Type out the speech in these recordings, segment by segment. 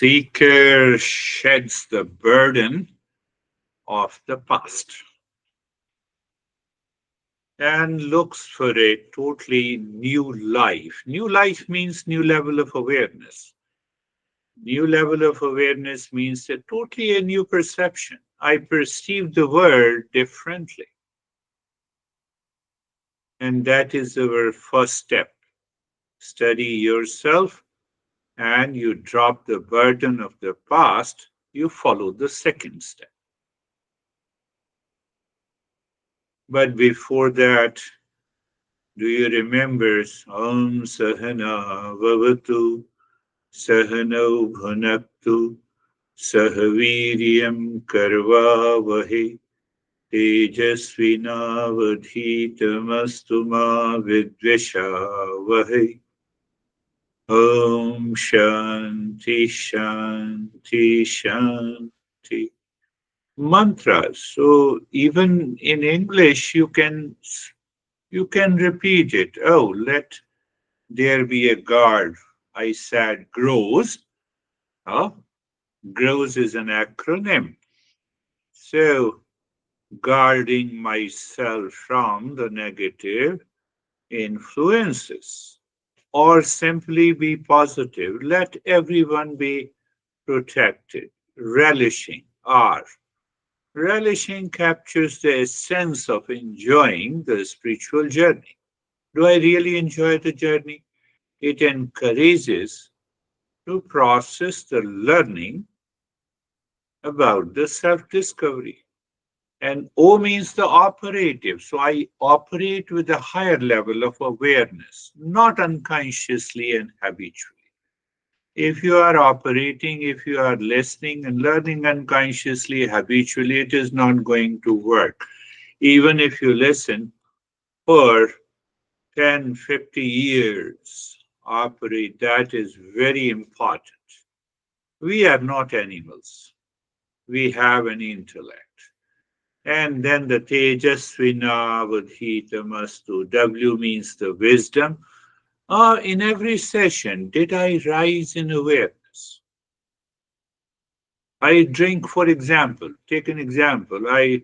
seeker sheds the burden of the past and looks for a totally new life. New life means new level of awareness. New level of awareness means a totally a new perception. I perceive the world differently. And that is our first step. Study yourself and you drop the burden of the past. You follow the second step. But before that, do you remember Om Sahana Vavatu Sahano Bhunaktu Sahaviryam Karvavahe Tejasvinavadhitamastu ma vidvishavahe. Om Shanti Shanti Shanti. Mantras. So even in English, you can repeat it. Oh, let there be a guard. I said grows. Oh, grows is an acronym. So guarding myself from the negative influences. Or simply be positive. Let everyone be protected, relishing, or relishing captures the essence of enjoying the spiritual journey. Do I really enjoy the journey? It encourages to process the learning about the self discovery. And O means the operative. So I operate with a higher level of awareness, not unconsciously and habitually. If you are operating, if you are listening and learning unconsciously, habitually, it is not going to work. Even if you listen for 10, 50 years, operate, that is very important. We are not animals. We have an intellect. And then the Tejasvina Vadhitamastu. W means the wisdom. In every session, did I rise in awareness? I drink, for example, take an example. I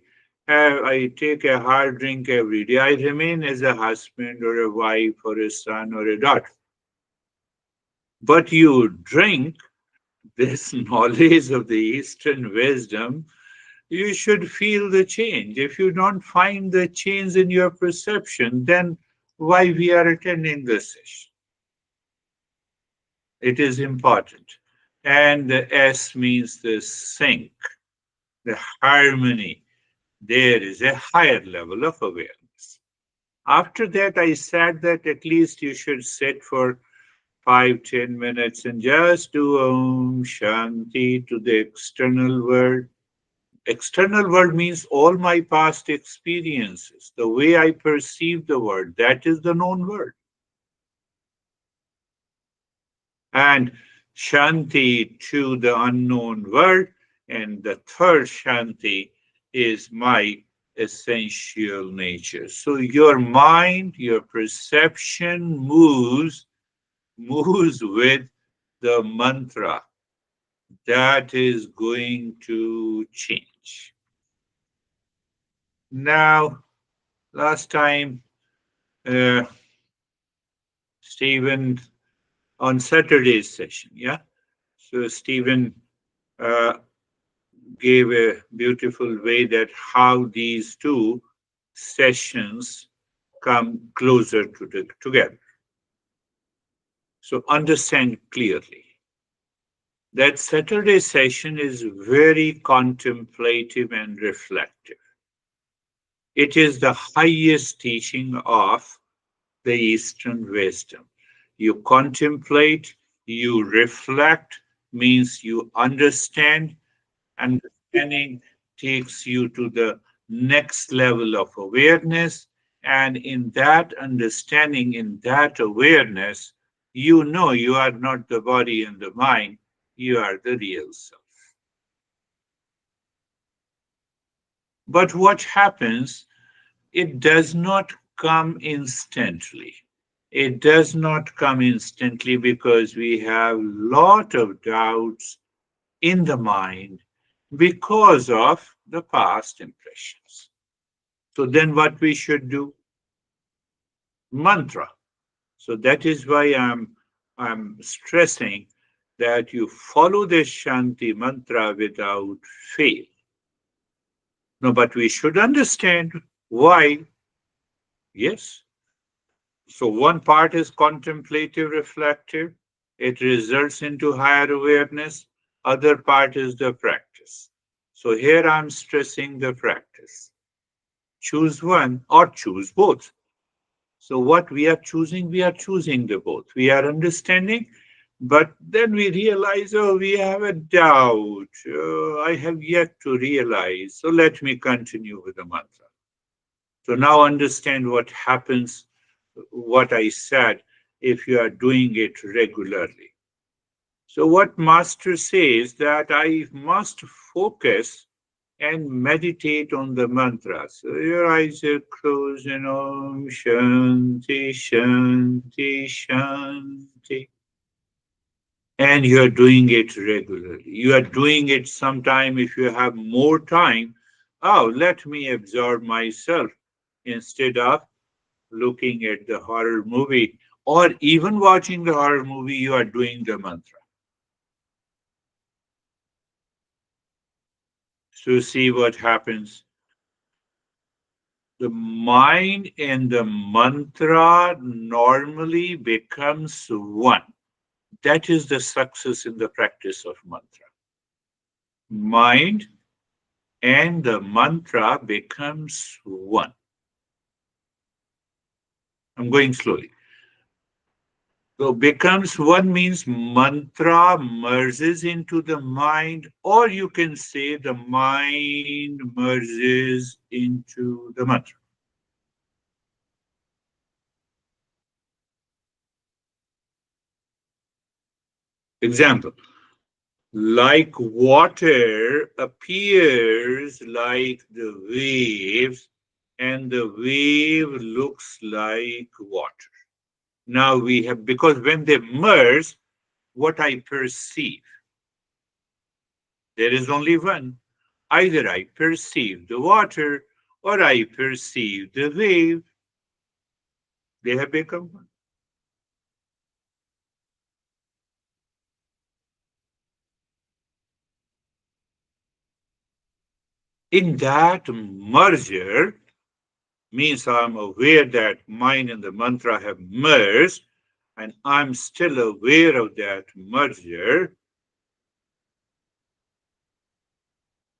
take a hard drink every day. I remain as a husband or a wife or a son or a daughter. But you drink this knowledge of the Eastern wisdom, you should feel the change. If you don't find the change in your perception, then why we are attending this session? It is important. And the S means the sync, the harmony. There is a higher level of awareness. After that, I said that at least you should sit for 5, 10 minutes and just do Om Shanti to the external world. External world means all my past experiences, the way I perceive the world, that is the known world. And Shanti to the unknown world. And the third Shanti is my essential nature. So your mind, your perception moves with the mantra that is going to change. Now, last time, uh, Stephen, on Saturday's session, yeah? So Stephen uh, gave a beautiful way that how these two sessions come closer together. So understand clearly that Saturday session is very contemplative and reflective. It is the highest teaching of the Eastern wisdom. You contemplate, you reflect, means you understand. Understanding takes you to the next level of awareness. And in that understanding, in that awareness, you know you are not the body and the mind, you are the real self. But what happens, it does not come instantly. It does not come instantly because we have lot of doubts, in the mind because of the past impressions. So then what we should do? Mantra. So that is why I'm stressing that you follow this Shanti mantra without fail. No, but we should understand why. Yes. So one part is contemplative, reflective. It results into higher awareness. Other part is the practice. So here I'm stressing the practice. Choose one or choose both. So what we are choosing the both. We are understanding, but then we realize, oh, we have a doubt. I have yet to realize. So let me continue with the mantra. So now understand what happens, what I said, if you are doing it regularly. So what Master says that I must focus and meditate on the mantra. So your eyes are closed and Om Shanti Shanti Shanti. And you are doing it regularly. You are doing it sometime if you have more time. Oh, let me absorb myself instead of looking at the horror movie or even watching the horror movie, you are doing the mantra. So see what happens. The mind and the mantra normally becomes one. That is the success in the practice of mantra. Mind and the mantra becomes one. I'm going slowly. So becomes one means mantra merges into the mind, or you can say the mind merges into the mantra. Example, like water appears like the waves, and the wave looks like water. Now we have, because when they merge, what I perceive, there is only one. Either I perceive the water or I perceive the wave. They have become one. In that merger, means I'm aware that mind and the mantra have merged, and I'm still aware of that merger.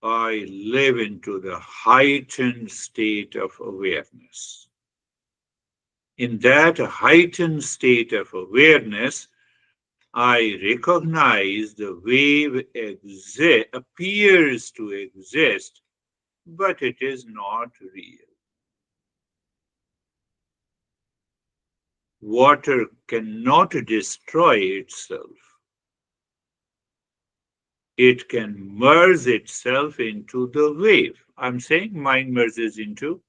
I live into the heightened state of awareness. In that heightened state of awareness, I recognize the wave appears to exist, but it is not real. Water cannot destroy itself. It can merge itself into the wave. I'm saying mind merges into.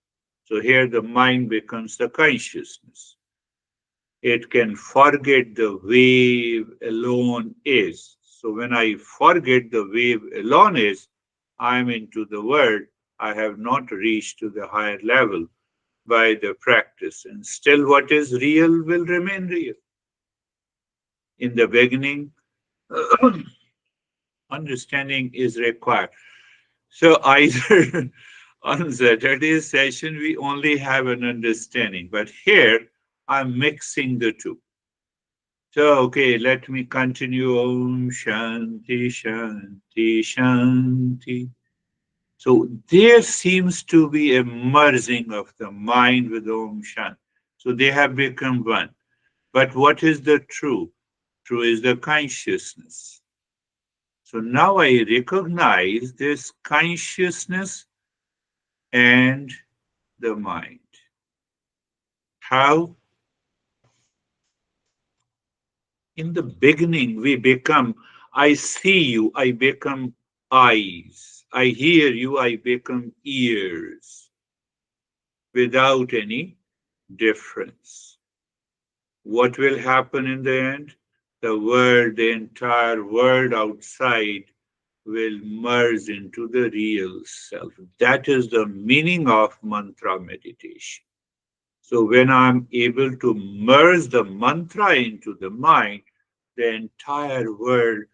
So here the mind becomes the consciousness. It can forget the wave alone is. So when I forget the wave alone is, I'm into the world. I have not reached to the higher level by the practice. And still what is real will remain real. In the beginning, understanding is required. So either on Saturday's session, we only have an understanding, but here I'm mixing the two. So, okay, let me continue. Om Shanti Shanti Shanti. So there seems to be a merging of the mind with Om Shanti. So they have become one. But what is the true? True is the consciousness. So now I recognize this consciousness and the mind. How? In the beginning, we become, I see you, I become eyes. I hear you, I become ears without any difference. What will happen in the end? The world, the entire world outside will merge into the real self. That is the meaning of mantra meditation. So when I'm able to merge the mantra into the mind, the entire world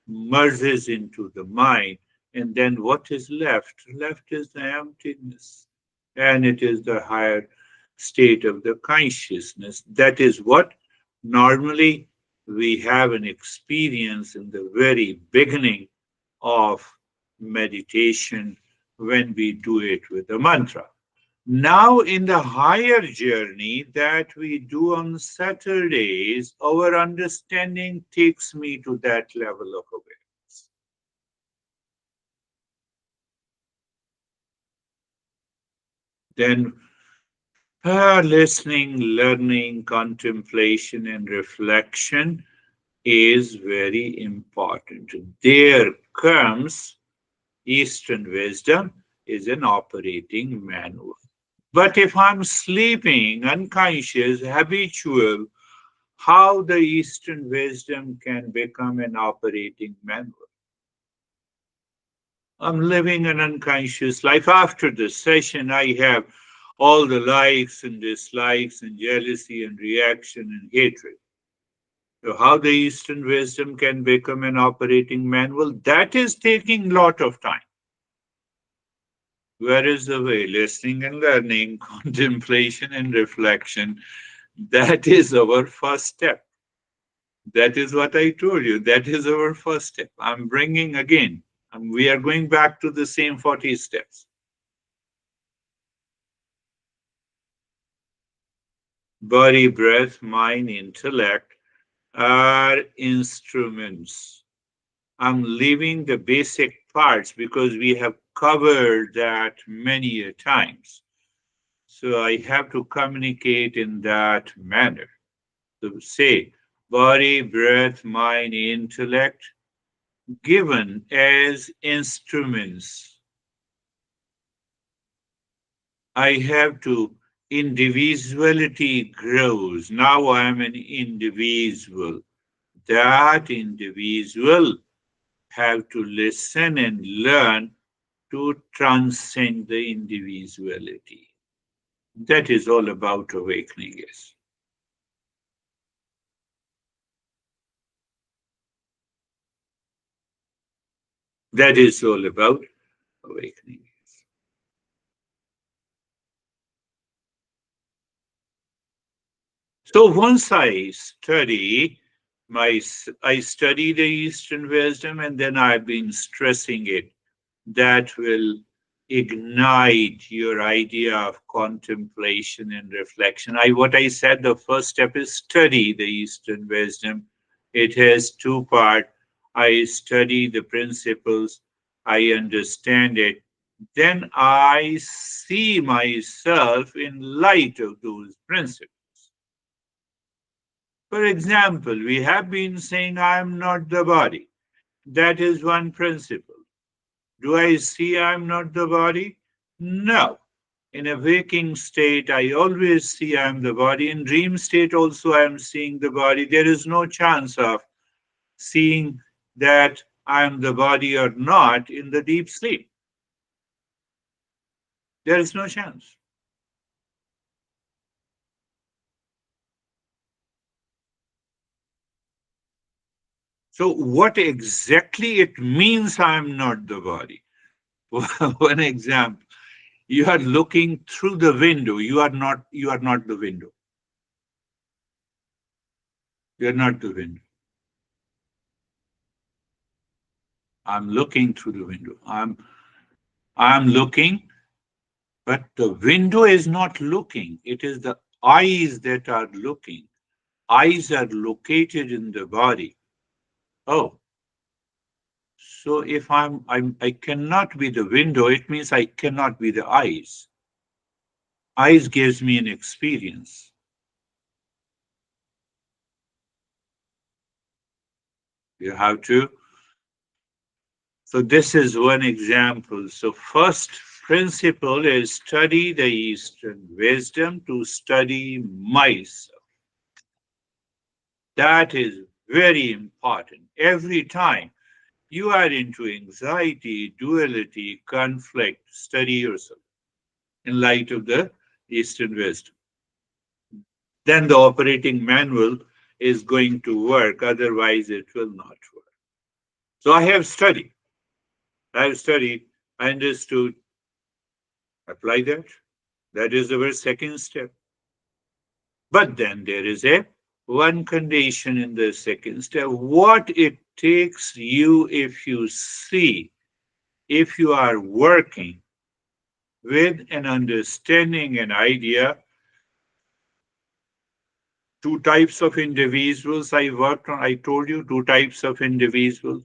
merges into the mind. And then what is left? Left is the emptiness. And it is the higher state of the consciousness. That is what normally we have an experience in the very beginning of meditation when we do it with the mantra. Now, in the higher journey that we do on Saturdays, our understanding takes me to that level of awareness. Then, listening, learning, contemplation, and reflection is very important. There comes Eastern wisdom is an operating manual. But if I'm sleeping, unconscious, habitual, how the Eastern wisdom can become an operating manual? I'm living an unconscious life. After the session, I have all the likes and dislikes and jealousy and reaction and hatred. So how the Eastern wisdom can become an operating manual, that is taking a lot of time. Where is the way? Listening and learning, contemplation and reflection. That is our first step. That is what I told you. That is our first step. I'm bringing again. We are going back to the same 40 steps. Body, breath, mind, intellect are instruments. I'm leaving the basic parts because we have covered that many a times. So I have to communicate in that manner. So say, body, breath, mind, intellect, given as instruments. I have to, individuality grows. Now I am an individual. That individual have to listen and learn to transcend the individuality. That is all about awakening, yes. That is all about awakening. So once I study the Eastern wisdom, and then I've been stressing it. That will ignite your idea of contemplation and reflection. What I said, the first step is study the Eastern wisdom. It has two parts. I study the principles, I understand it, then I see myself in light of those principles. For example, we have been saying, I am not the body. That is one principle. Do I see I am not the body? No. In a waking state, I always see I am the body. In dream state, also, I am seeing the body. There is no chance of seeing that I am the body or not in the deep sleep. There is no chance. So, what exactly it means I am not the body? One example. You are looking through the window. You are not the window. You are not the window. I'm looking through the window. I'm looking, but the window is not looking. It is the eyes that are looking. Eyes are located in the body. Oh, so if I cannot be the window, it means I cannot be the eyes. Eyes gives me an experience. You have to. So this is one example. So first principle is study the Eastern wisdom to study myself. That is very important. Every time you are into anxiety, duality, conflict, study yourself in light of the Eastern wisdom. Then the operating manual is going to work, otherwise, it will not work. So I have studied, I understood, apply that. That is our second step. But then there is a one condition in the second step. What it takes you if you see, if you are working with an understanding, an idea, two types of individuals I worked on. I told you two types of individuals.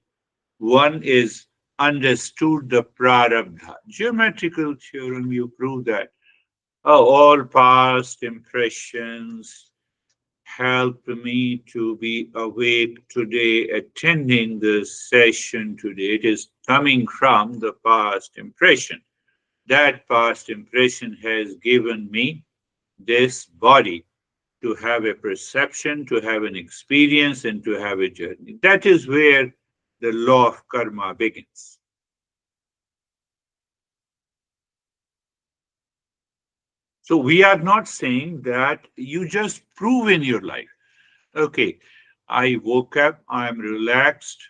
One is understood the prarabdha. Geometrical theorem, you prove that. All past impressions help me to be awake today, attending the session today. It is coming from the past impression. That past impression has given me this body to have a perception, to have an experience, and to have a journey. That is where the law of karma begins. So we are not saying that you just prove in your life. Okay, I woke up, I'm relaxed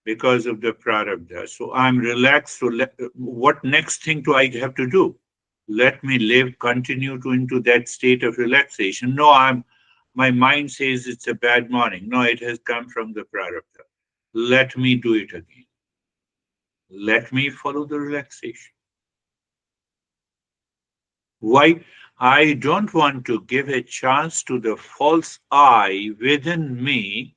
because of the prarabdha. So I'm relaxed. So what next thing do I have to do? Let me live, continue to into that state of relaxation. No, my mind says it's a bad morning. No, it has come from the prarabdha. Let me do it again. Let me follow the relaxation. Why? I don't want to give a chance to the false I within me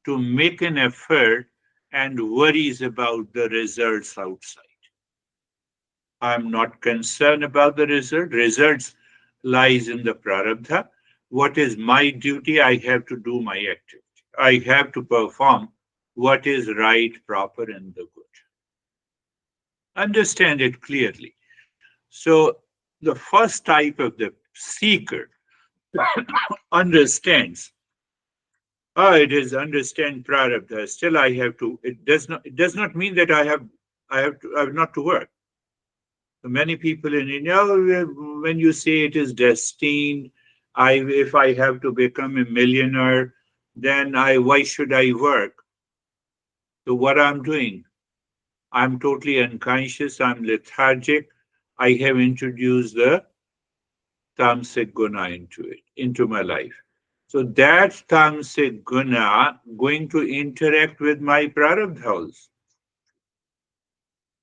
to make an effort and worries about the results outside. I'm not concerned about the result. Results lies in the prarabdha. What is my duty? I have to do my activity. I have to perform what is right, proper, and the good. Understand it clearly. So the first type of the seeker understands. It is understand prarabdha. Still, I have to. It does not mean that I have not to work. So many people in India, when you say it is destined, if I have to become a millionaire, then why should I work? So what I'm doing, I'm totally unconscious. I'm lethargic. I have introduced the tamasic guna into it, into my life. So that tamasic guna going to interact with my prarabdhas.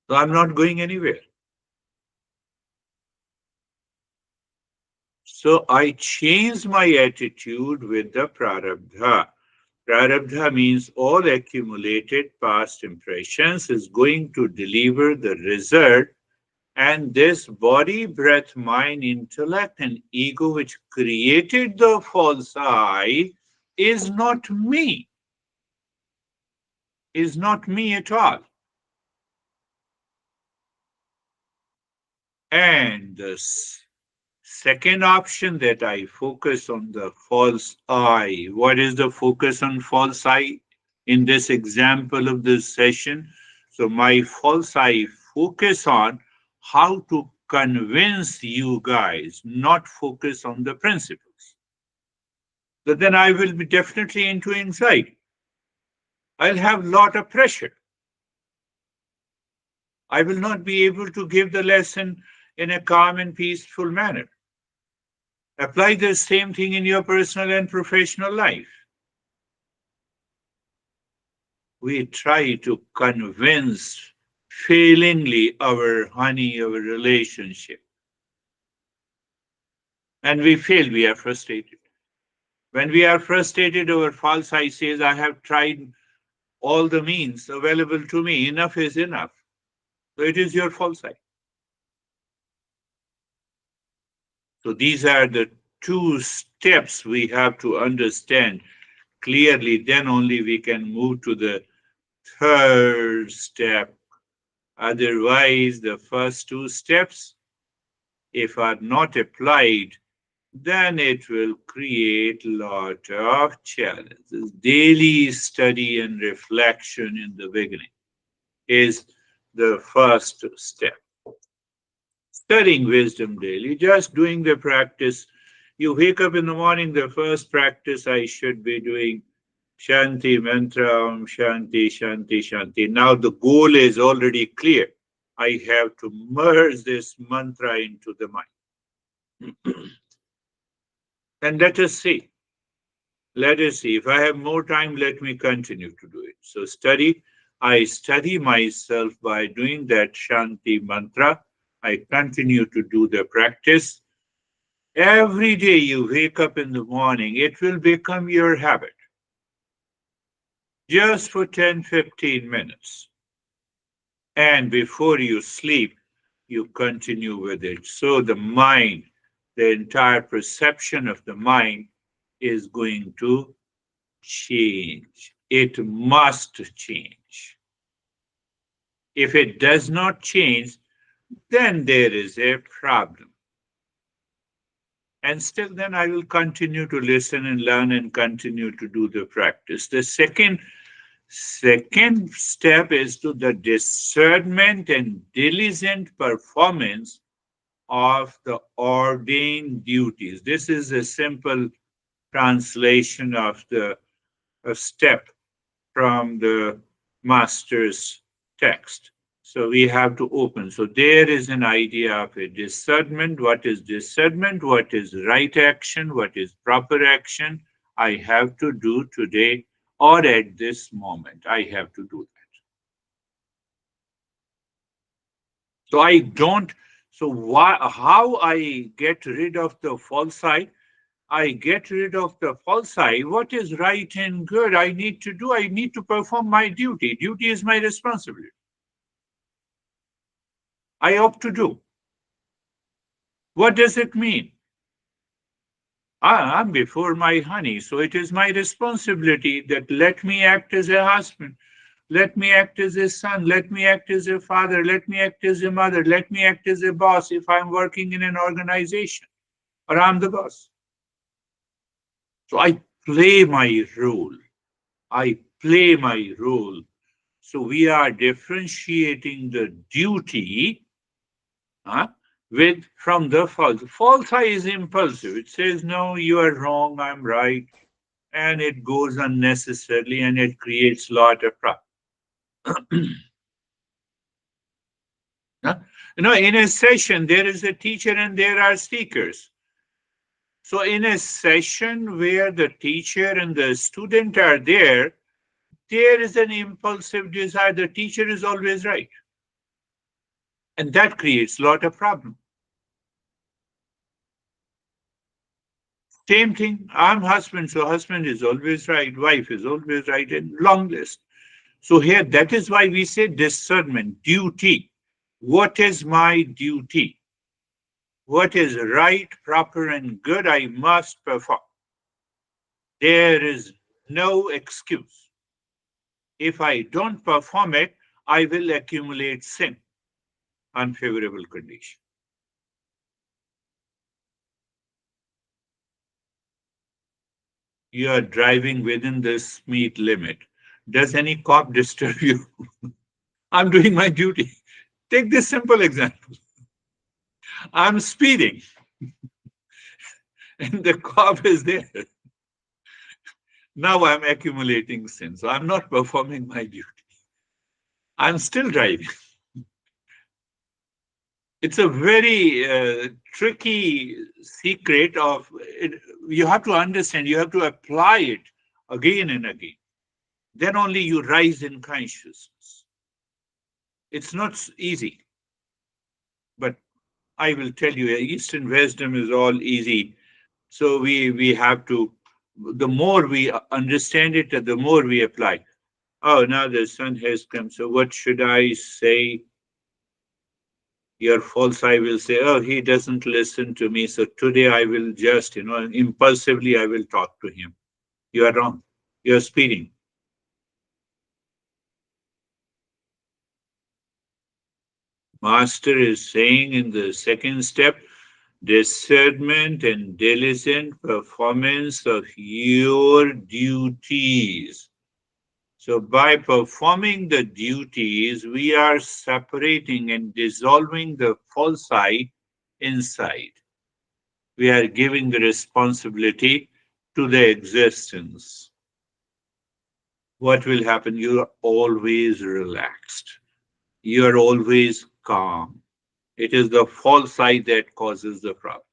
So I'm not going anywhere. So I change my attitude with the prarabdha. Prarabdha means all accumulated past impressions is going to deliver the result, and this body, breath, mind, intellect, and ego, which created the false I, is not me, is not me at all. And the second option that I focus on the false I. What is the focus on false I in this example of this session? So my false I focus on how to convince you guys, not focus on the principles. So then I will be definitely into anxiety. I'll have a lot of pressure. I will not be able to give the lesson in a calm and peaceful manner. Apply the same thing in your personal and professional life. We try to convince failingly our honey, our relationship. And we fail, we are frustrated. When we are frustrated, our false I says, I have tried all the means available to me. Enough is enough. So it is your false I. So these are the two steps we have to understand clearly. Then only we can move to the third step. Otherwise, the first two steps, if are not applied, then it will create a lot of challenges. Daily study and reflection in the beginning is the first step. Studying wisdom daily, just doing the practice. You wake up in the morning, the first practice I should be doing Shanti mantra, Shanti, Shanti, Shanti. Now the goal is already clear. I have to merge this mantra into the mind. And let us see. Let us see. If I have more time, let me continue to do it. So study. I study myself by doing that Shanti mantra. I continue to do the practice. Every day you wake up in the morning, it will become your habit. Just for 10, 15 minutes. And before you sleep, you continue with it. So the mind, the entire perception of the mind is going to change. It must change. If it does not change, then there is a problem. And still, then I will continue to listen and learn and continue to do the practice. The second step is to the discernment and diligent performance of the ordained duties. This is a simple translation of the a step from the master's text. So we have to open. So there is an idea of a discernment. What is discernment? What is right action? What is proper action? I have to do today or at this moment. I have to do that. So I don't. So why? How I get rid of the false I? I get rid of the false I. What is right and good I need to do? I need to perform my duty. Duty is my responsibility. I ought to do. What does it mean? I'm before my honey, so it is my responsibility that let me act as a husband, let me act as a son, let me act as a father, let me act as a mother, let me act as a boss if I'm working in an organization or I'm the boss. So I play my role. I play my role. So we are differentiating the duty huh, with from the false. False I is impulsive. It says, no, you are wrong, I'm right. And it goes unnecessarily and it creates a lot of problems. Huh? In a session, there is a teacher and there are speakers. So in a session where the teacher and the student are there is an impulsive desire. The teacher is always right. And that creates a lot of problem. Same thing, I'm husband, so husband is always right, wife is always right, and long list. So here, that is why we say discernment, duty. What is my duty? What is right, proper, and good I must perform. There is no excuse. If I don't perform it, I will accumulate sin, unfavorable condition. You are driving within the speed limit. Does any cop disturb you? I'm doing my duty. Take this simple example. I'm speeding and the cop is there. Now I'm accumulating sin. So I'm not performing my duty. I'm still driving. It's a very tricky secret of it. You have to understand, you have to apply it again and again. Then only you rise in consciousness. It's not easy, but I will tell you, Eastern wisdom is all easy. So we have to, the more we understand it, the more we apply. Oh, now the sun has come. So what should I say? Your false I will say, oh, he doesn't listen to me. So today I will just, impulsively I will talk to him. You are wrong. You're speeding. Master is saying in the second step, discernment and diligent performance of your duties. So, by performing the duties, we are separating and dissolving the false I inside. We are giving the responsibility to the existence. What will happen? You are always relaxed. You are always calm. It is the false I that causes the problem.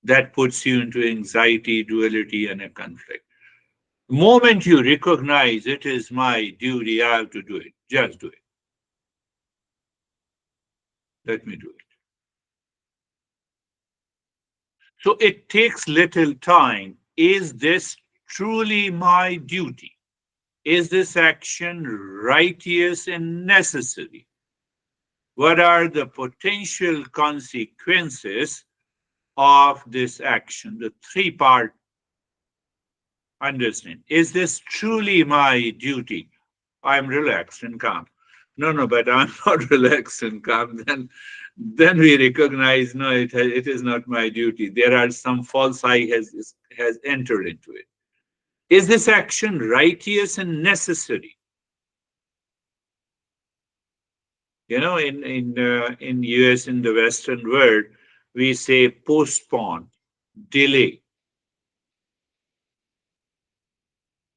That puts you into anxiety, duality, and a conflict. The moment you recognize it is my duty, I have to do it, just do it. Let me do it. So it takes little time. Is this truly my duty? Is this action righteous and necessary? What are the potential consequences of this action? The three-part understand. Is this truly my duty? I'm relaxed and calm. No, no, but I'm not relaxed and calm. Then we recognize, no, it is not my duty. There are some false I has entered into it. Is this action righteous and necessary? In US, in the Western world, we say postpone, delay,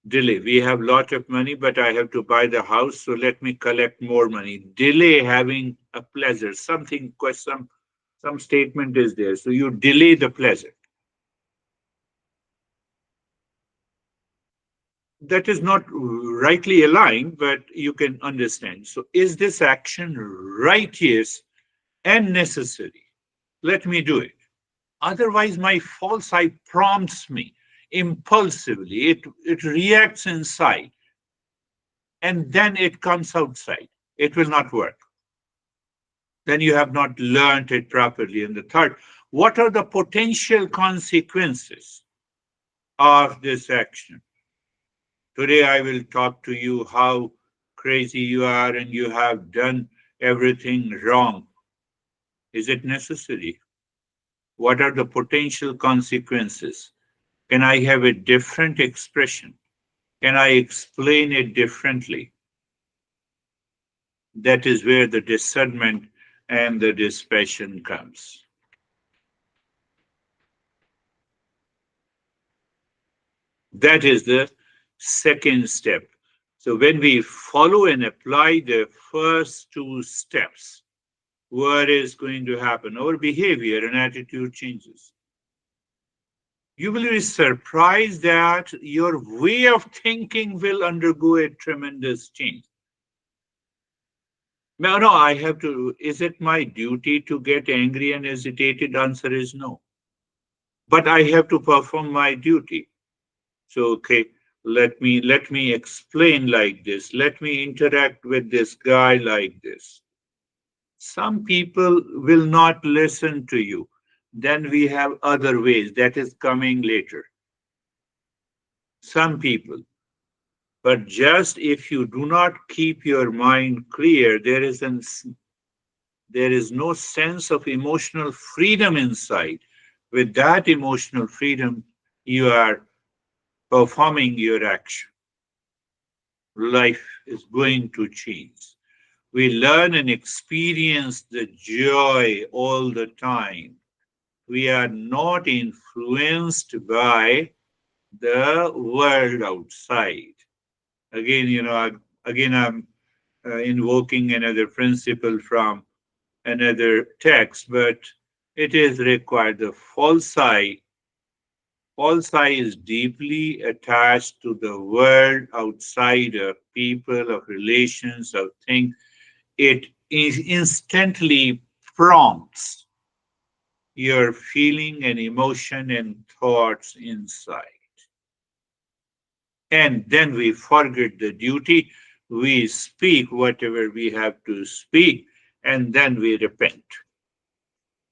delay. We have lot of money, but I have to buy the house, so let me collect more money. Delay having a pleasure, some statement is there. So you delay the pleasure. That is not rightly aligned, but you can understand. So is this action righteous and necessary? Let me do it. Otherwise, my false I prompts me impulsively. It reacts inside and then it comes outside. It will not work. Then you have not learned it properly. And the third, what are the potential consequences of this action? Today, I will talk to you how crazy you are and you have done everything wrong. Is it necessary? What are the potential consequences? Can I have a different expression? Can I explain it differently? That is where the discernment and the dispassion comes. That is the second step. So when we follow and apply the first two steps, what is going to happen? Our behavior and attitude changes. You will be surprised that your way of thinking will undergo a tremendous change. No, no, I have to. Is it my duty to get angry and agitated? Answer is no. But I have to perform my duty. So, okay, let me explain like this. Let me interact with this guy like this. Some people will not listen to you. Then we have other ways that is coming later. Some people. But just if you do not keep your mind clear, there is no sense of emotional freedom inside. With that emotional freedom, you are performing your action. Life is going to change. We learn and experience the joy all the time. We are not influenced by the world outside. Again, I'm invoking another principle from another text, but it is required. The false I is deeply attached to the world outside of people, of relations, of things. It is instantly prompts your feeling and emotion and thoughts inside. And then we forget the duty. We speak whatever we have to speak, and then we repent.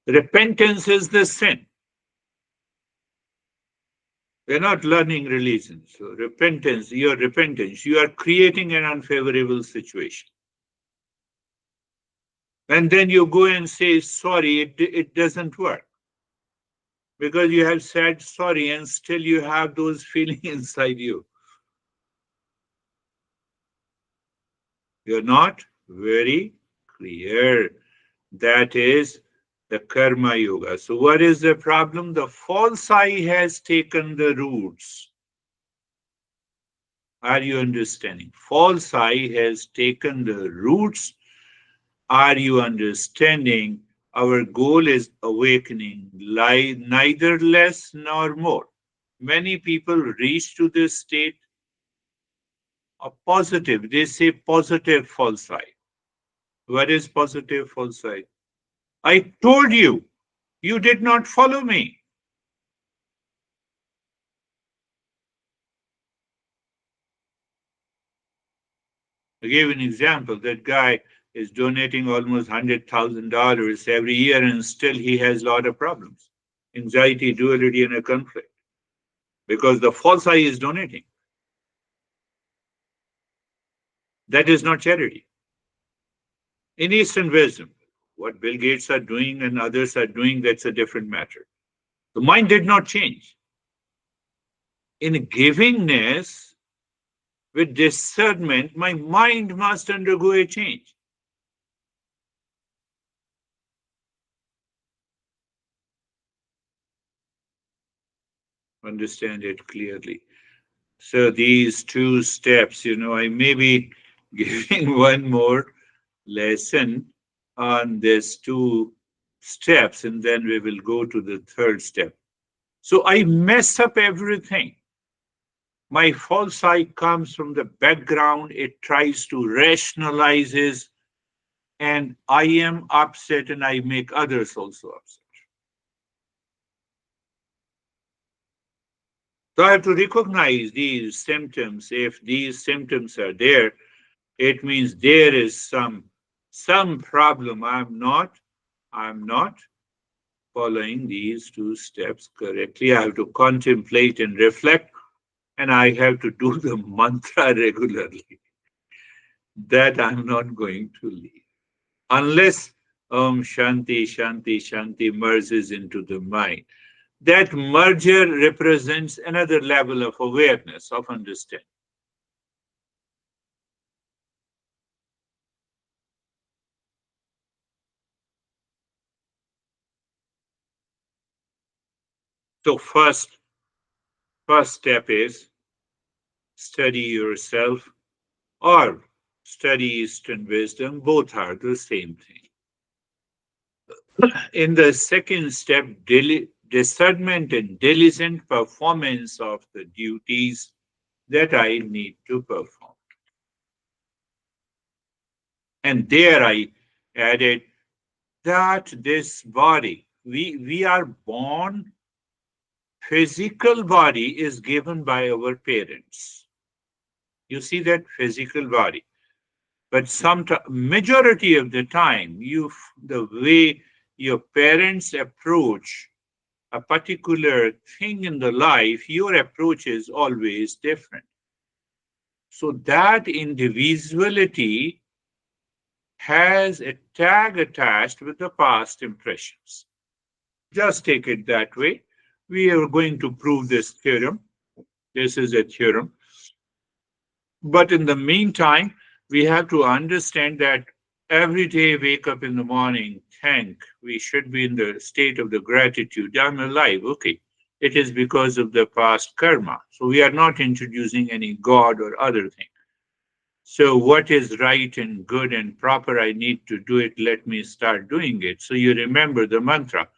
Repentance is the sin. We're not learning religion. So your repentance, you are creating an unfavorable situation. And then you go and say sorry, it doesn't work. Because you have said sorry and still you have those feelings inside you. You're not very clear. That is the karma yoga. So, what is the problem? The false I has taken the roots. Are you understanding? False I has taken the roots. Are you understanding? Our goal is awakening, neither less nor more. Many people reach to this state of positive. They say positive false I. What is positive false I? I told you, you did not follow me. I gave an example. That guy is donating almost $100,000 every year and still he has a lot of problems. Anxiety, duality, and a conflict. Because the false I is donating. That is not charity. In Eastern wisdom, what Bill Gates are doing and others are doing, that's a different matter. The mind did not change. In givingness, with discernment, my mind must undergo a change. Understand it clearly. So these two steps, I may be giving one more lesson on these two steps, and then we will go to the third step. So I mess up everything. My false I comes from the background. It tries to rationalizes, and I am upset, and I make others also upset. So I have to recognize these symptoms. If these symptoms are there, it means there is some problem. I'm not following these two steps correctly. I have to contemplate and reflect, and I have to do the mantra regularly. That I'm not going to leave. Unless Shanti, Shanti, Shanti merges into the mind. That merger represents another level of awareness, of understanding. So first step is study yourself or study Eastern wisdom. Both are the same thing. In the second step, discernment and diligent performance of the duties that I need to perform. And there I added that this body, we are born, physical body is given by our parents. You see that physical body. But majority of the time, the way your parents approach a particular thing in the life, your approach is always different. So that individuality has a tag attached with the past impressions. Just take it that way. We are going to prove this theorem. This is a theorem. But in the meantime, we have to understand that every day wake up in the morning, thank, we should be in the state of the gratitude. I'm alive. Okay. It is because of the past karma. So we are not introducing any God or other thing. So what is right and good and proper, I need to do it. Let me start doing it. So you remember the mantra,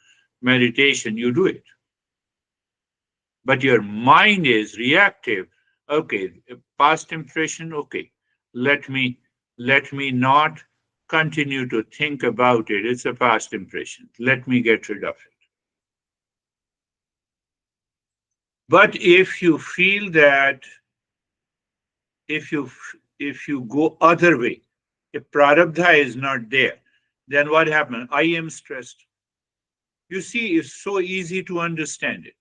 meditation, you do it. But your mind is reactive. Okay, past impression, okay. Let me not continue to think about it. It's a past impression. Let me get rid of it. But if you feel that if you go other way, if prarabdha is not there, then what happens? I am stressed. You see, it's so easy to understand it.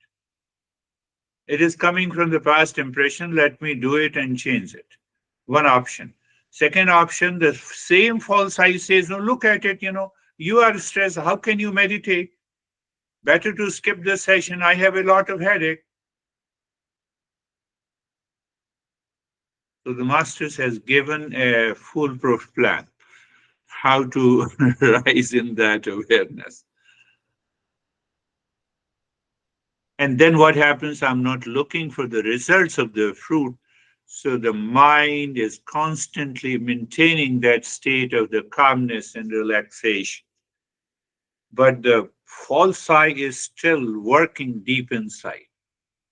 It is coming from the past impression. Let me do it and change it. One option. Second option, the same false I says, no, look at it, you are stressed. How can you meditate? Better to skip the session. I have a lot of headache. So the Masters has given a foolproof plan how to rise in that awareness. And then what happens? I'm not looking for the results of the fruit. So the mind is constantly maintaining that state of the calmness and relaxation. But the false I is still working deep inside.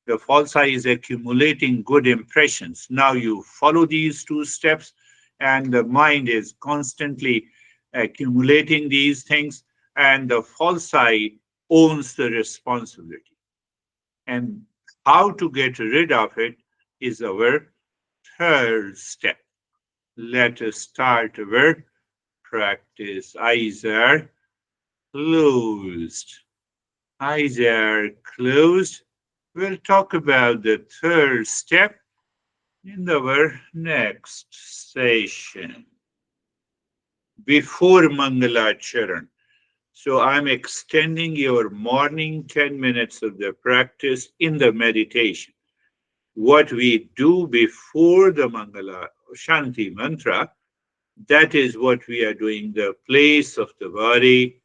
The false I is accumulating good impressions. Now you follow these two steps, and the mind is constantly accumulating these things, and the false I owns the responsibility. And how to get rid of it is our third step. Let us start our practice. Eyes are closed. Eyes are closed. We'll talk about the third step in our next session before Mangalacharan. So I'm extending your morning 10 minutes of the practice in the meditation. What we do before the Mangala Shanti mantra, that is what we are doing, the place of the body,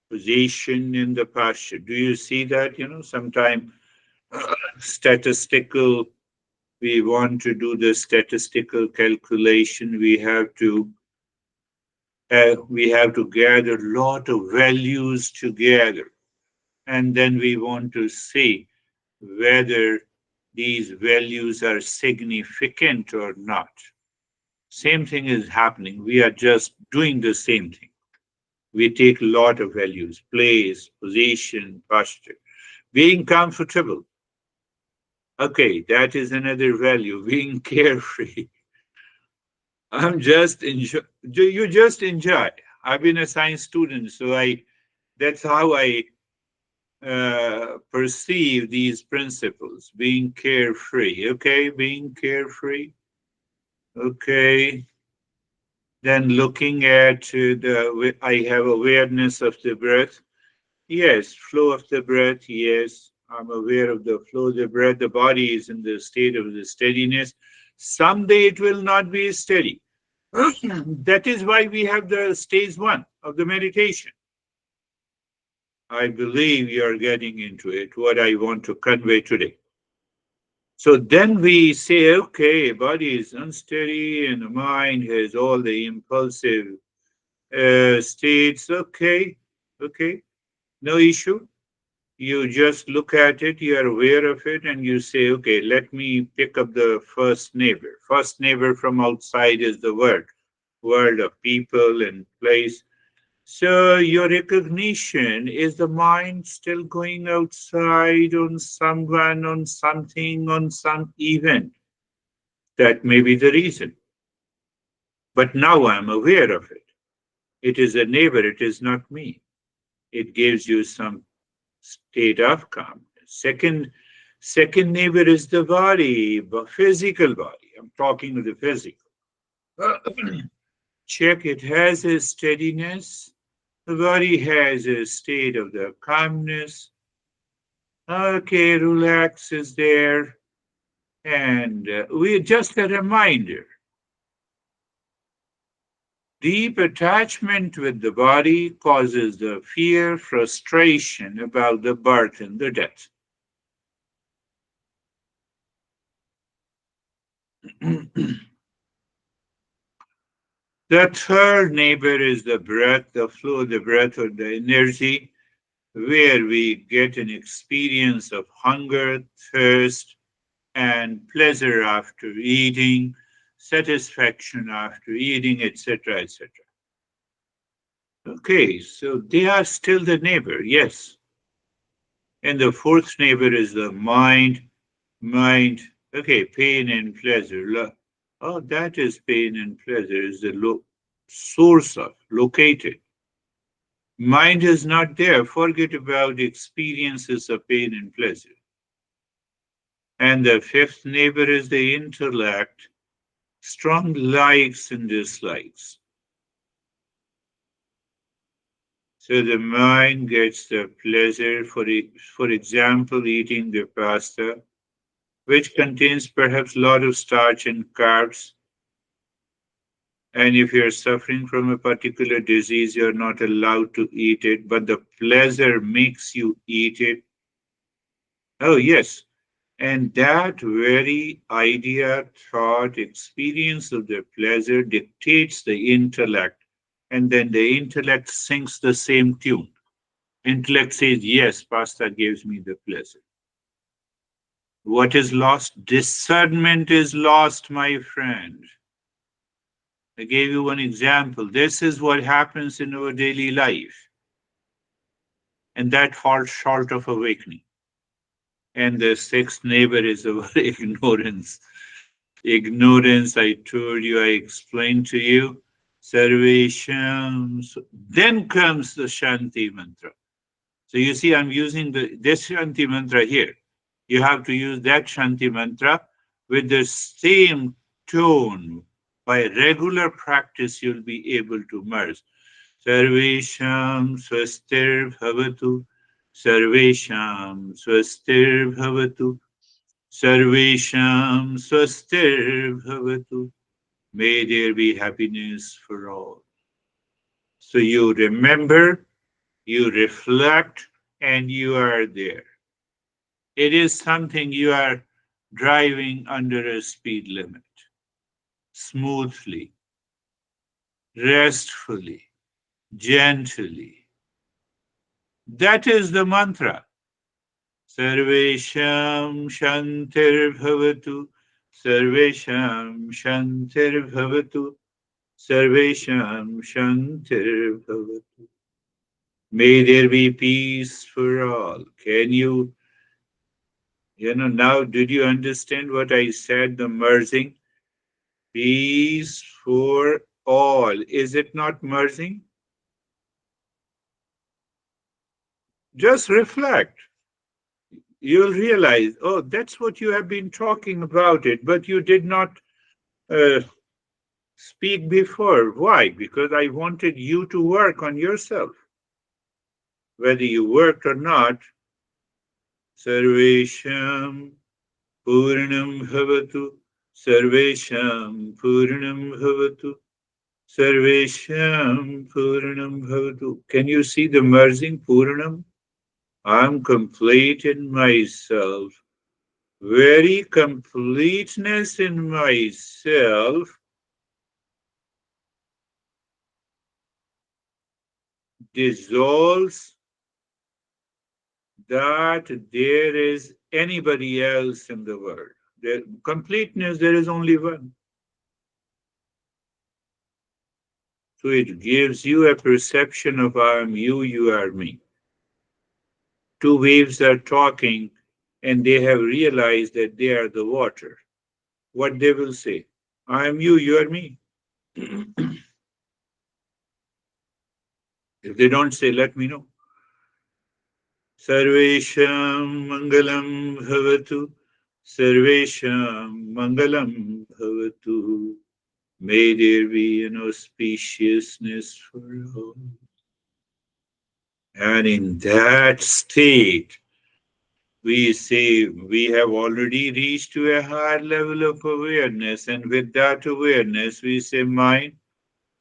position in the posture. Do you see that? Sometimes statistical, we want to do the statistical calculation. We have to gather a lot of values together, and then we want to see whether these values are significant or not. Same thing is happening. We are just doing the same thing. We take a lot of values: place, position, posture, being comfortable. Okay, that is another value, being carefree. I'm just enjoy. You just enjoy. I've been a science student, so that's how I perceive these principles. Being carefree, okay, being carefree, okay. Then looking at I have awareness of the breath. Yes, flow of the breath. Yes, I'm aware of the flow of the breath. The body is in the state of the steadiness. Someday it will not be steady. That is why we have the stage one of the meditation. I believe you are getting into it, what I want to convey today. So then we say, okay, body is unsteady and the mind has all the impulsive states. Okay, okay, no issue. You just look at it, you are aware of it, and you say, okay, let me pick up the first neighbor. First neighbor from outside is the world of people and place. So your recognition is the mind still going outside on someone, on something, on some event. That may be the reason. But now I'm aware of it. It is a neighbor, it is not me. It gives you some state of calm. Second neighbor is the body, physical body. I'm talking of the physical. Check, it has a steadiness. The body has a state of the calmness. Okay, relax is there. And we just a reminder. Deep attachment with the body causes the fear, frustration about the birth and the death. The third neighbor is the breath, the flow of the breath or the energy, where we get an experience of hunger, thirst, and pleasure after eating, satisfaction after eating, etc., etc. Okay, so they are still the neighbor, yes. And the fourth neighbor is the mind. Okay, pain and pleasure. Oh, that is pain and pleasure, is the source of, located. Mind is not there. Forget about experiences of pain and pleasure. And the fifth neighbor is the intellect. strong likes and dislikes. So the mind gets the pleasure, for example, eating the pasta, which contains perhaps a lot of starch and carbs. And if you're suffering from a particular disease, you're not allowed to eat it, but the pleasure makes you eat it. Oh, yes. And that very idea, thought, experience of the pleasure dictates the intellect. And then the intellect sings the same tune. Intellect says, yes, pasta gives me the pleasure. What is lost? Discernment is lost, my friend. I gave you one example. This is what happens in our daily life, and that falls short of awakening. And the sixth neighbor is our ignorance. Ignorance, I told you, I explained to you. Sarvesham. Then comes the Shanti mantra. So you see, I'm using this Shanti mantra here. You have to use that Shanti mantra with the same tone. By regular practice, you'll be able to merge. Sarvesham swastir bhavatu. Sarvesham swastir bhavatu. Sarvesham swastir bhavatu. May there be happiness for all. So you remember, you reflect, and you are there. It is something you are driving under a speed limit, smoothly, restfully, gently. That is the mantra. Sarvesham Shantir Bhavatu, Sarvesham Shantir Bhavatu, Sarvesham Shantir Bhavatu. May there be peace for all. Now did you understand what I said, the merging? Peace for all. Is it not merging? Just reflect. You'll realize, oh, that's what you have been talking about it, but you did not uh, speak before. Why? Because I wanted you to work on yourself. Whether you worked or not, Sarvesham Purnam Bhavatu, Sarvesham Purnam Bhavatu, Sarvesham Purnam Bhavatu. Can you see the merging Purnam? I'm complete in myself. Very completeness in myself dissolves that there is anybody else in the world. The completeness, there is only one. So it gives you a perception of I am you, you are me. Two waves are talking and they have realized that they are the water. What they will say? I am you, you are me. If they don't say, let me know. Sarvesham Mangalam Bhavatu. Sarvesham Mangalam Bhavatu. May there be an auspiciousness for all. And in that state, we say we have already reached to a higher level of awareness. And with that awareness, we say, mind,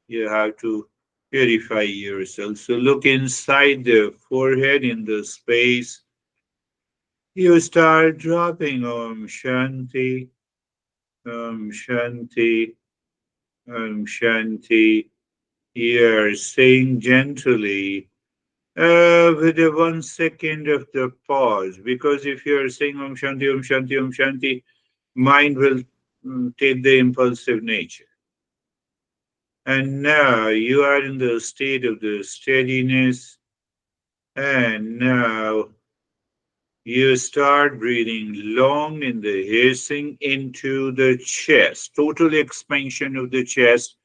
you have to purify yourself. So look inside the forehead in the space. You start dropping Om Shanti, Om Shanti, Om Shanti. You're saying gently, with a 1 second of the pause, because if you're saying Om Shanti, Om Shanti, Om Shanti, mind will take the impulsive nature. And now you are in the state of the steadiness, and now you start breathing long in the hissing into the chest, total expansion of the chest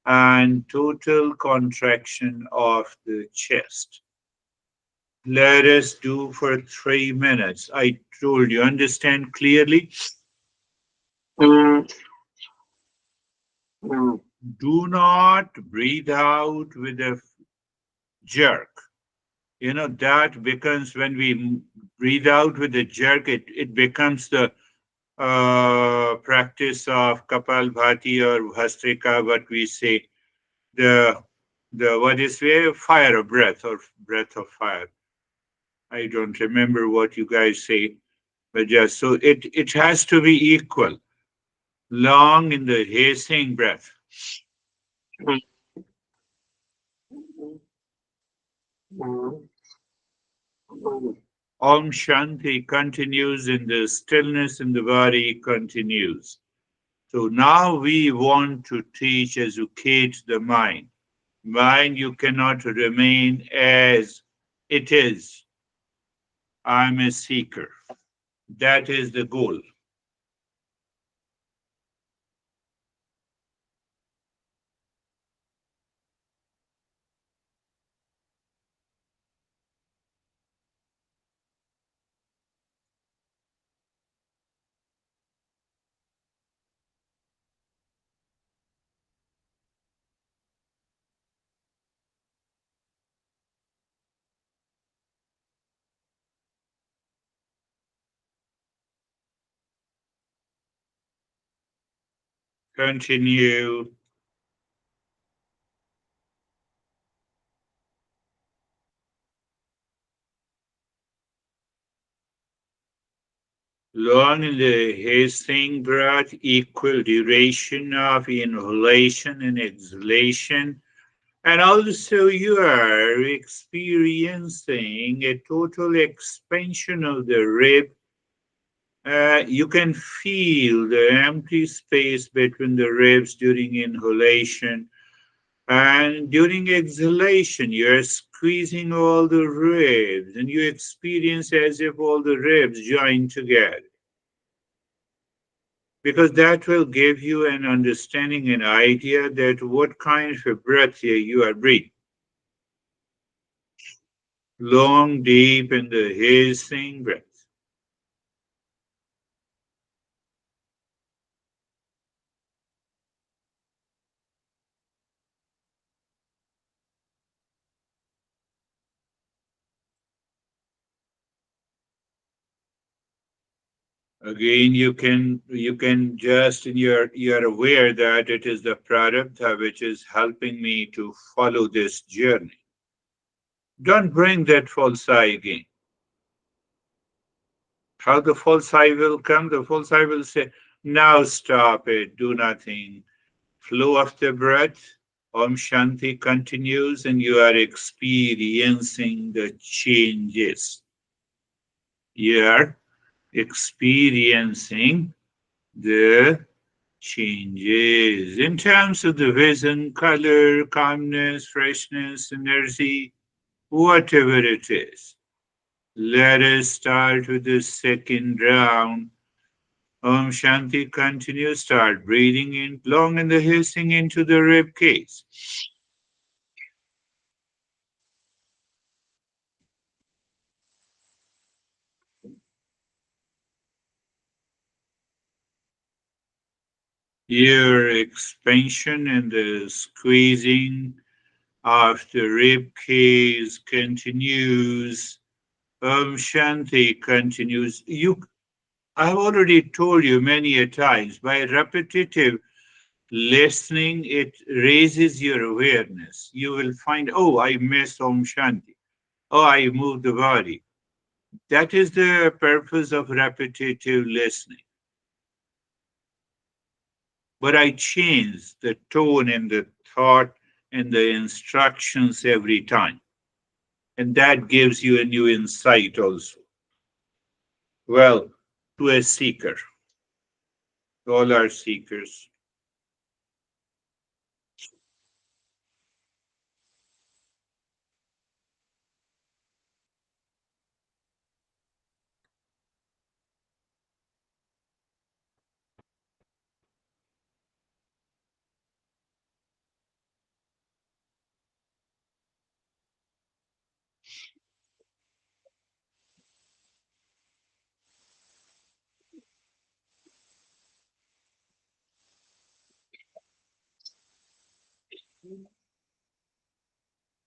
and total contraction of the chest. Let us do for 3 minutes. I told you, understand clearly? Do not breathe out with a jerk. That becomes when we breathe out with a jerk, it becomes the practice of Kapalbhati or Bhastrika, what we say, the what is fire of breath or breath of fire. I don't remember what you guys say, but just so it has to be equal, long in the hissing breath. Om Shanti continues in the stillness in the body continues. So now we want to teach, educate the mind. Mind, you cannot remain as it is. I'm a seeker. That is the goal. Continue. Long in the hissing breath, equal duration of inhalation and exhalation. And also, you are experiencing a total expansion of the rib. You can feel the empty space between the ribs during inhalation. And during exhalation, you're squeezing all the ribs, and you experience as if all the ribs join together. Because that will give you an understanding, an idea that what kind of a breath here you are breathing. Long, deep, in the hissing breath. Again, you can just in you're aware that it is the prarabdha which is helping me to follow this journey. Don't bring that false I again. How the false I will come? The false I will say, now stop it, do nothing. Flow of the breath, Om Shanti continues, and you are experiencing the changes. You are experiencing the changes in terms of the vision, color, calmness, freshness, energy, whatever it is. Let us start with the second round. Om Shanti continues. Start breathing in long and the hissing into the rib cage. Your expansion and the squeezing of the rib cage continues. Om Shanti continues. I've already told you many a times, by repetitive listening, it raises your awareness. You will find, oh, I missed Om Shanti. Oh, I moved the body. That is the purpose of repetitive listening. But I change the tone and the thought and the instructions every time. And that gives you a new insight also. Well, to a seeker, all are seekers.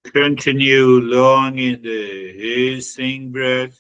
Continue long in the hissing breath.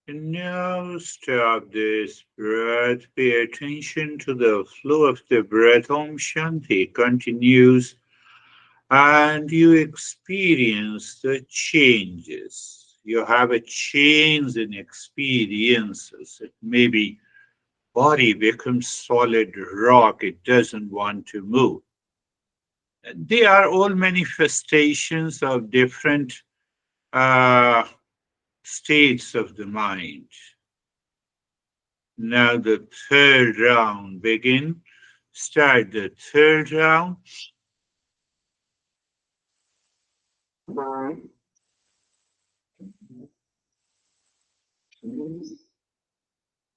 And now stop this breath. Pay attention to the flow of the breath. Om Shanti continues, and you experience the changes. You have a change in experiences. It may be body becomes solid rock, it doesn't want to move. They are all manifestations of different uh, states of the mind. Now the third round begin. Start the third round.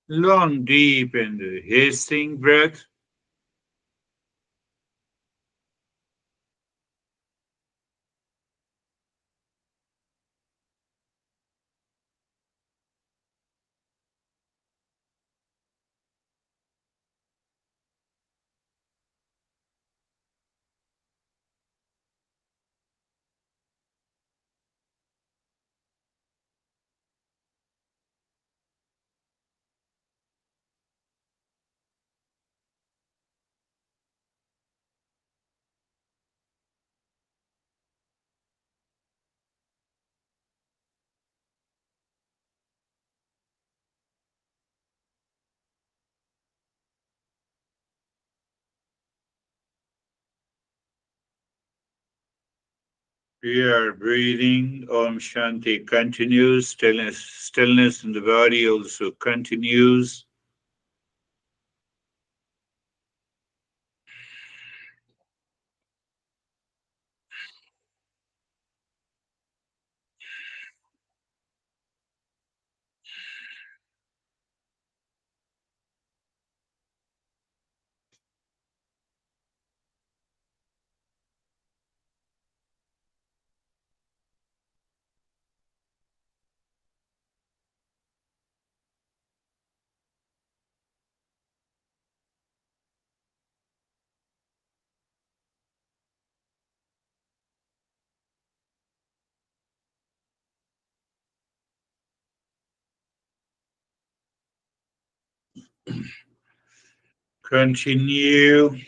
Long, deep, and hissing breath. We are breathing. Om Shanti continues. Stillness in the body also continues. Continue.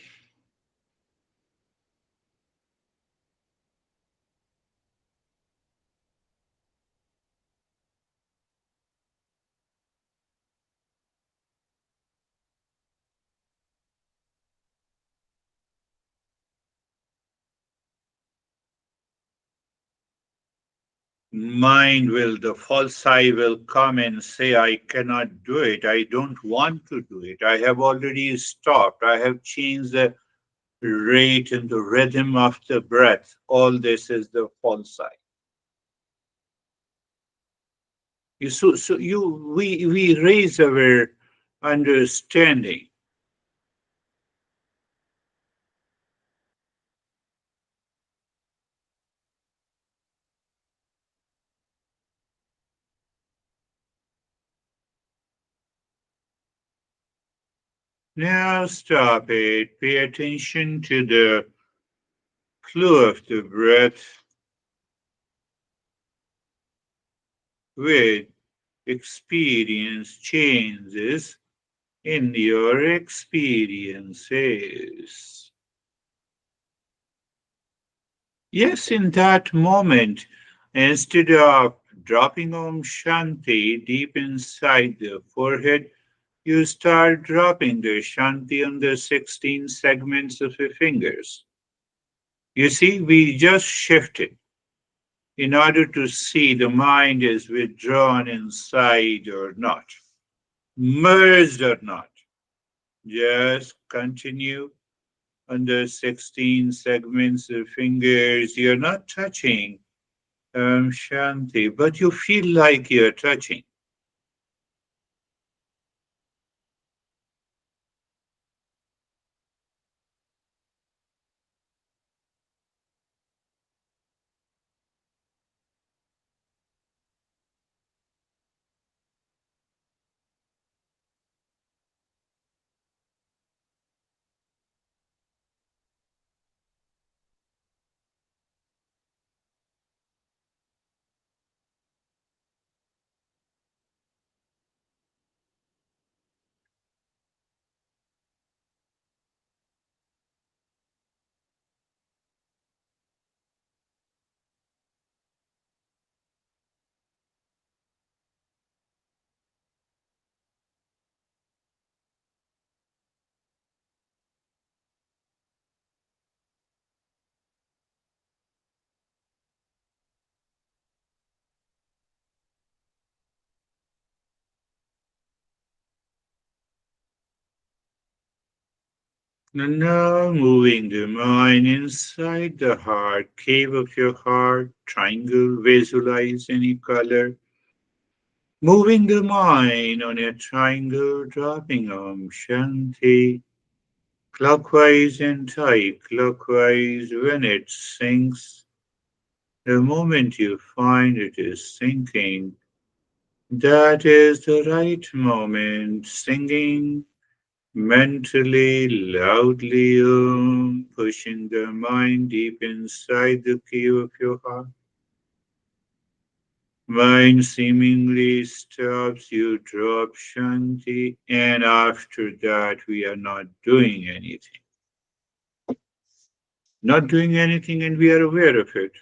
Mind will, the false I will come and say, I cannot do it. I don't want to do it. I have already stopped. I have changed the rate and the rhythm of the breath. All this is the false I. We raise our understanding. Now stop it. Pay attention to the flow of the breath with experience changes in your experiences. Yes, in that moment, instead of dropping Om Shanti deep inside the forehead, you start dropping the Shanti on the 16 segments of your fingers. You see, we just shifted in order to see the mind is withdrawn inside or not, merged or not. Just continue on the 16 segments of fingers. You're not touching Shanti, but you feel like you're touching. And now moving the mind inside the heart, cave of your heart, triangle, visualize any color. Moving the mind on a triangle, dropping Shanti, clockwise and anti-clockwise when it sinks. The moment you find it is sinking, that is the right moment, singing mentally, loudly, pushing the mind deep inside the cave of your heart. Mind seemingly stops, you drop Shanti, and after that, we are not doing anything. Not doing anything, and we are aware of it.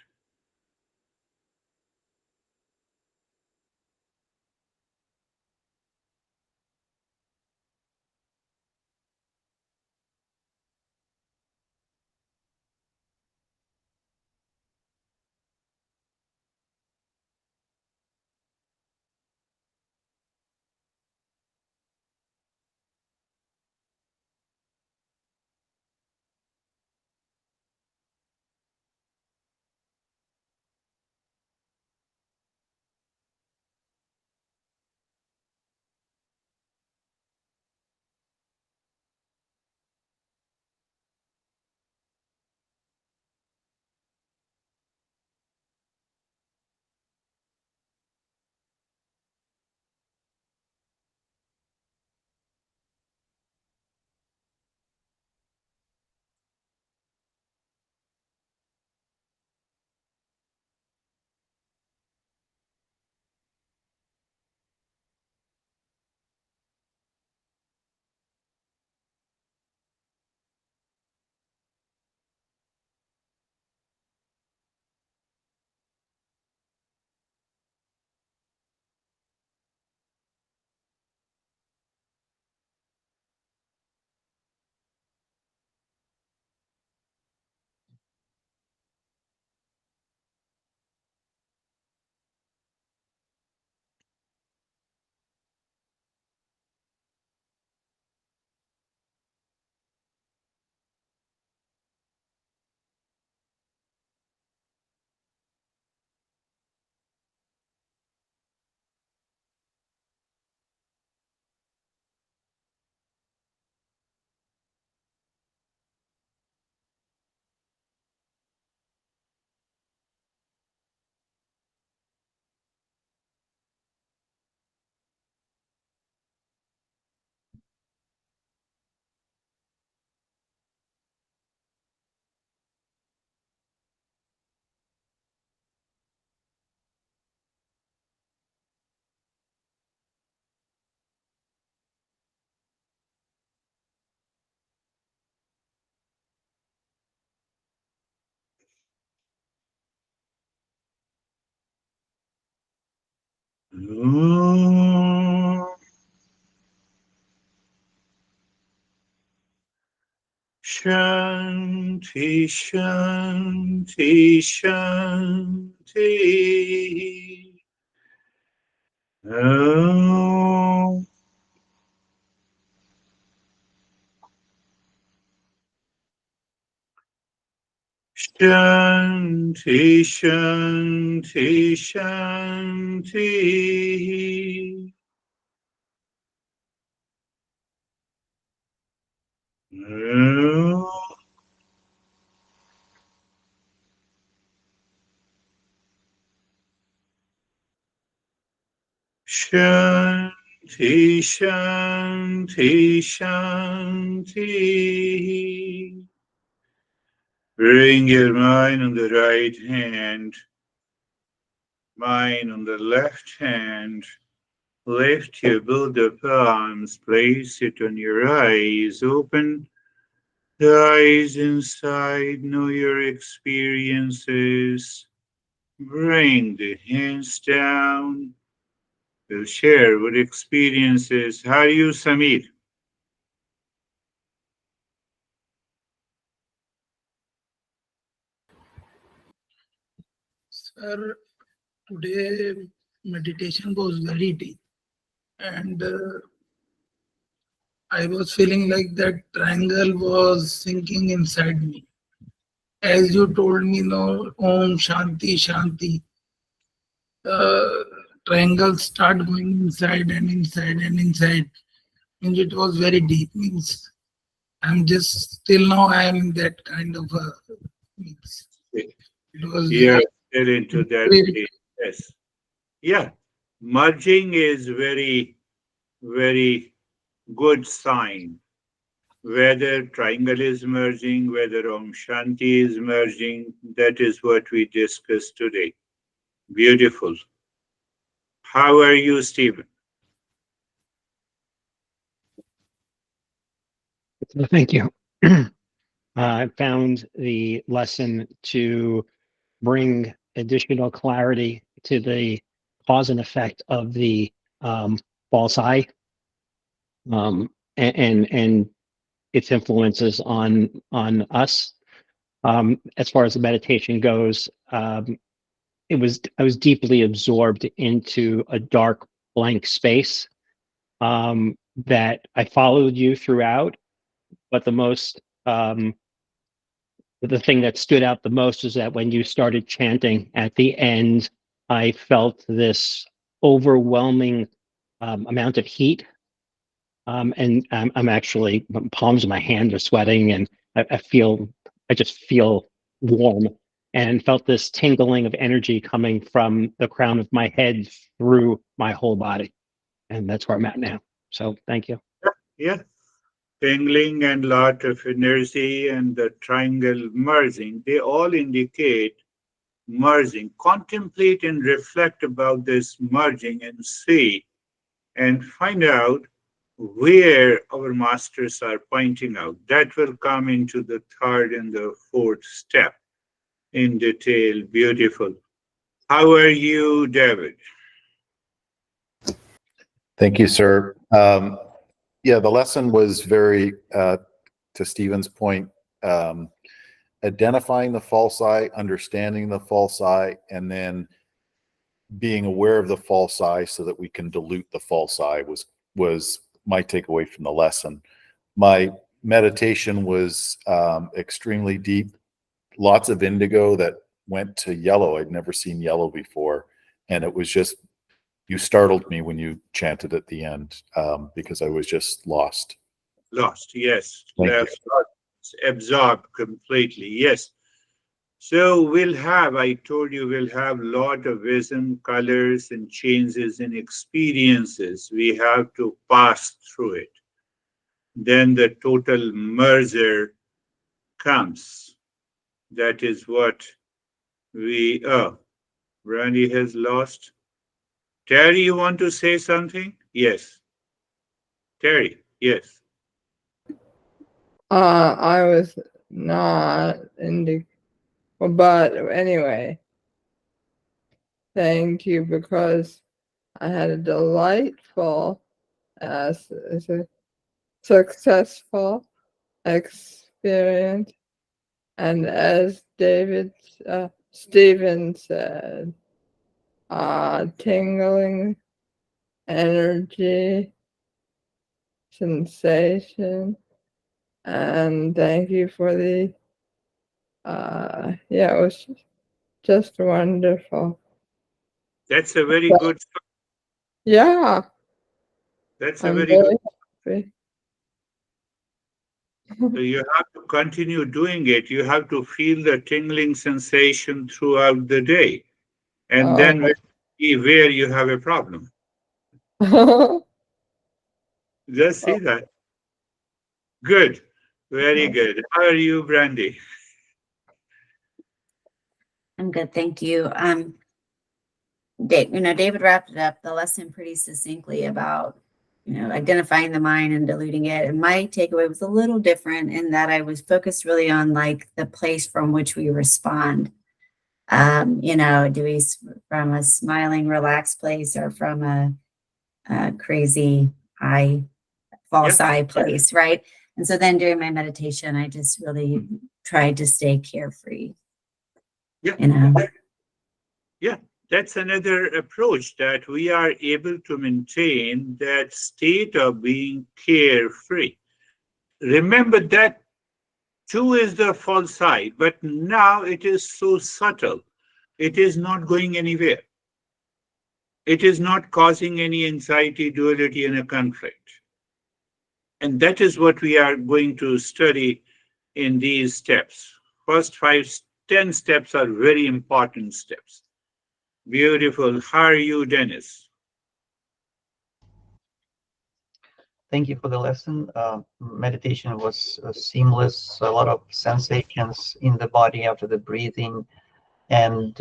Shanti, Shanti, Shanti. Om. Shanti, Shanti, Shanti. Om. Shanti, Shanti, Shanti. Bring your mind on the right hand, mind on the left hand. Lift your both the palms, place it on your eyes. Open the eyes inside, know your experiences. Bring the hands down. We'll share what experiences. How are you, Samir? Sir, today meditation was very deep, and I was feeling like that triangle was sinking inside me. As you told me, no, Om Shanti Shanti, triangle start going inside and inside and inside. And it was very deep. Means I'm just till now I am in that kind of means it was You're still into that very state. Yes. Yeah. Merging is very, very good sign. Whether triangle is merging, whether Om Shanti is merging, that is what we discussed today. Beautiful. How are you, Stephen? Thank you. I found the lesson to bring additional clarity to the cause and effect of the false eye, and its influences on us. As far as the meditation goes, I was deeply absorbed into a dark blank space, that I followed you throughout, but the thing that stood out the most is that when you started chanting at the end, I felt this overwhelming amount of heat, and I'm actually, palms of my hand are sweating, and I just feel warm, and felt this tingling of energy coming from the crown of my head through my whole body, and that's where I'm at now. So thank you. Yeah. Tingling and lot of energy and the triangle merging, they all indicate merging. Contemplate and reflect about this merging and see and find out where our masters are pointing out. That will come into the third and the fourth step in detail. Beautiful. How are you, David? Thank you, sir. Yeah, the lesson was very, to Stephen's point, identifying the false eye, understanding the false eye, and then being aware of the false eye so that we can dilute the false eye was my takeaway from the lesson. My meditation was extremely deep, lots of indigo that went to yellow. I'd never seen yellow before, and it was just, you startled me when you chanted at the end, because I was just lost. Lost, yes. Thank you. Absorbed completely, yes. So we'll have, I told you, we'll have a lot of vision, colors, and changes in experiences. We have to pass through it. Then the total merger comes. That is what Brandy has lost. Terry, you want to say something? Yes. Terry, yes. I was not into, but anyway, thank you, because I had a delightful, successful experience. And as Stephen said, tingling energy, sensation, and thank you for the, yeah, it was just wonderful. That's a very good. Yeah, That's a I'm very good. very happy. So you have to continue doing it. You have to feel the tingling sensation throughout the day, and then Oh. we'll see where you have a problem. Just see that. Good. Very good. How are you, Brandy? I'm good, thank you. David wrapped it up the lesson pretty succinctly about, identifying the mind and diluting it. And my takeaway was a little different in that I was focused really on like the place from which we respond. Do we from a smiling, relaxed place or from a crazy eye, false eye place, right? And so then during my meditation, I just really tried to stay carefree. Yeah. Yeah, that's another approach, that we are able to maintain that state of being carefree. Remember that too is the false side, but now it is so subtle. It is not going anywhere. It is not causing any anxiety, duality, and a conflict. And that is what we are going to study in these steps. First 10 steps are very important steps. Beautiful. How are you, Dennis? Thank you for the lesson. Meditation was seamless, a lot of sensations in the body after the breathing. And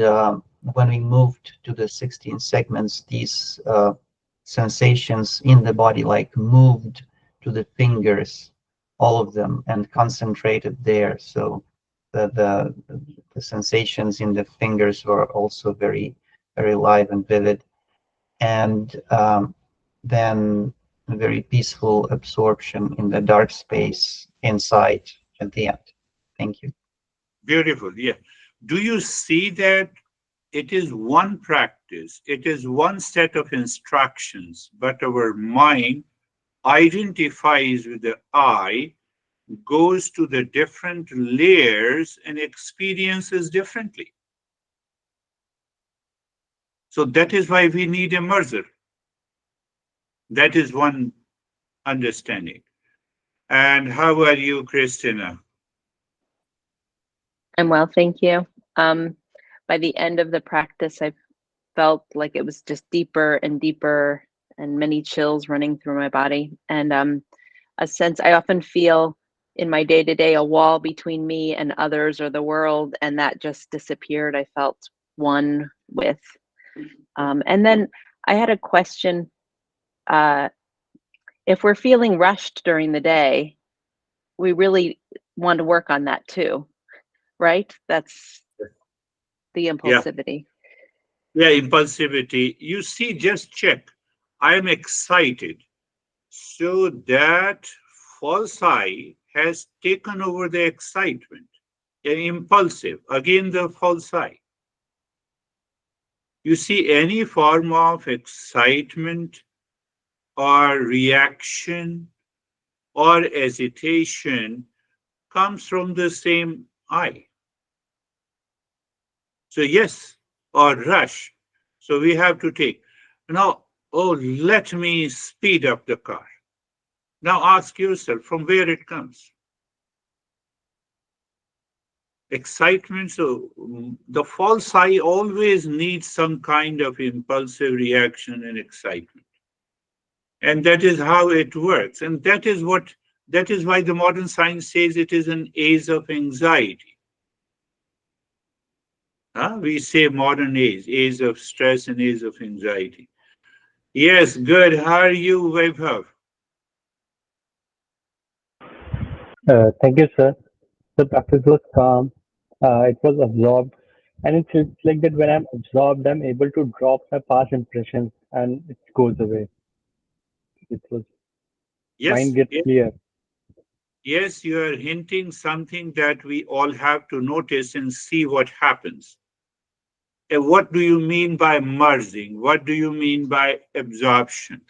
when we moved to the 16 segments, these sensations in the body like moved to the fingers, all of them, and concentrated there. So the sensations in the fingers were also very, very live and vivid. And then a very peaceful absorption in the dark space inside at the end. Thank you. Beautiful. Yeah. Do you see that it is one practice, it is one set of instructions, but our mind identifies with the I, goes to the different layers and experiences differently. So that is why we need a merger. That is one understanding. And how are you, Christina? I'm well, thank you. By the end of the practice, I felt like it was just deeper and deeper and many chills running through my body. And a sense I often feel in my day-to-day, a wall between me and others or the world, and that just disappeared. I felt one with. And then I had a question. If we're feeling rushed during the day, we really want to work on that too, right? That's the impulsivity. Yeah, impulsivity. You see, just check. I am excited. So that false I has taken over the excitement. Impulsive, again the false I. You see, any form of excitement or reaction or hesitation comes from the same I. So yes, or rush. So we have to take. Now, oh, let me speed up the car. Now ask yourself from where it comes. Excitement. So the false I always needs some kind of impulsive reaction and excitement. And that is how it works. And that is why the modern science says it is an age of anxiety. We say modern age of stress and age of anxiety. Yes, good. How are you, Vaibhav? Thank you, sir. The practice was calm. It was absorbed. And it's like that when I'm absorbed, I'm able to drop my past impressions and it goes away. It was mind Yes, gets yes, clear. yes, you are hinting something that we all have to notice and see what happens. And what do you mean by merging? What do you mean by absorption?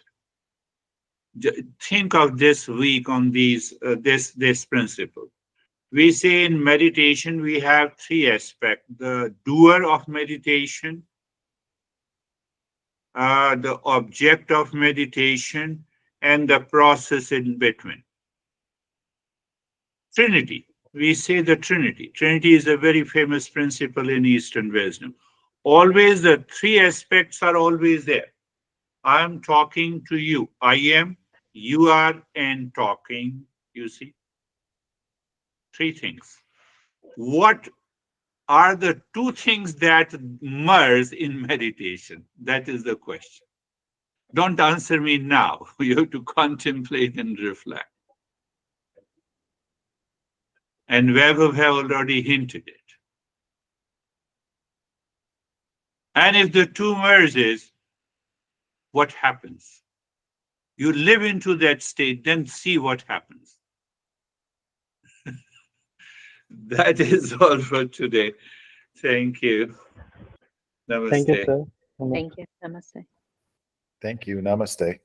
Think of this week on this principle. We say in meditation we have three aspects: the doer of meditation, the object of meditation, and the process in between. Trinity. We say the Trinity. Trinity is a very famous principle in Eastern wisdom. Always the three aspects are always there. I am talking to you. I am, you are, and talking. You see, three things. What are the two things that merge in meditation? That is the question. Don't answer me now. You have to contemplate and reflect. And Vaibhav have already hinted it. And if the two merges, what happens? You live into that state, then see what happens. That is all for today. Thank you. Thank you, Namaste. sir. Thank you. Namaste. Thank you. Namaste.